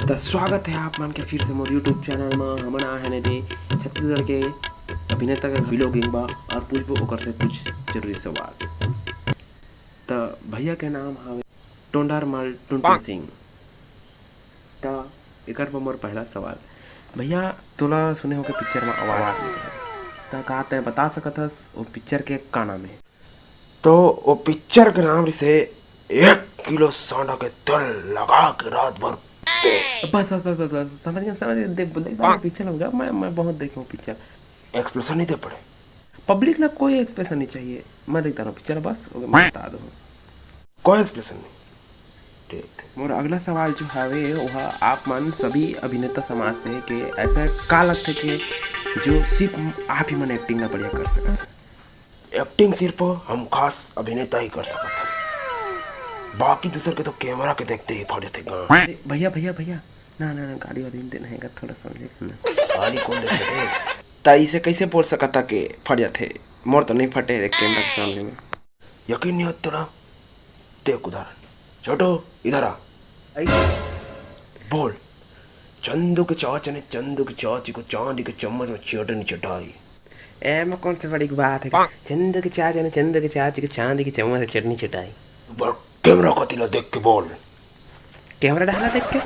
तो स्वागत है आप मन के फिर से मोर यूट्यूब चैनल में। हमारा है ने छत्तीसगढ़ के अभिनेता के व्लॉगिंग बा और पूछबो ओकर से कुछ जरूरी सवाल। तो भैया के नाम है टोंडारमल टुनटुन सिंह। तो एकर पर मोर पहला सवाल, भैया तोला सुने हो के पिक्चर में आवाज तो का ते बता सकत हस वो पिक्चर के का नाम है? तो वो पिक्चर के नाम से 1 किलो सांडा के तेल लगा के रात भर बस बस बस बस समझ गया देख पिक्चर लगा। मैं बहुत देखा हूँ पिक्चर। एक्सप्रेशन नहीं दे पड़े, पब्लिक ना कोई एक्सप्रेशन नहीं चाहिए। मैं देखता हूँ पिक्चर बस मैं बता दूँ कोई एक्सप्रेशन नहीं। ठीक। और अगला सवाल जो है वह आप मन सभी अभिनेता समाज से कि ऐसा का लगता है कि जो सिर्फ आप ही मन एक्टिंग ना बढ़िया कर सकते? एक्टिंग सिर्फ हम खास अभिनेता ही कर सकते हैं, बाकी दूसरे के तो कैमरा के देखते ही फटे थे। भैया भैया भैया ना ना ना गाड़ी वाली देना है थोड़ा समझे गाड़ी कौन देखते थे? ताई से कैसे बोल सकता कि फट जाते? मोर तो नहीं फटे कैमरा के सामने में। यकीन नहीं होता ना? देख उदाहरण, छोटो इधर आ, बोल। चंदू के चाचा ने चंदू की चाची को चांदी के चम्मच में चटनी चटाई। ए में कौन सी बड़ी बात है? चंदू के चाचा ने चंदू की चाची को चांदी की चम्मच में चटनी चटाई। कैमरा को तिला देख के बोल। कैमरा डाला देख के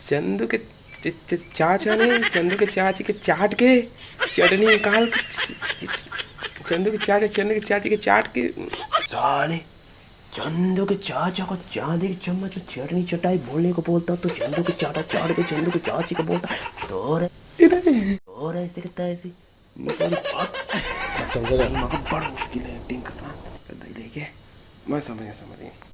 चंदू के चाचा ने चंदू के चाची के चाट के चटनी निकाल के चंदू के चाचा चंदू की चाची के चाट के साले चंदू के चाचा को चांदी की चम्मच में चटनी चटाई बोलने को बोलता तो चंदू के चाचा चाट के चंदू की चाची को बोलता तो ऐसे कहता है ऐसे बड़ा मुश्किल है एक्टिंग करना। देखिए मैं समझ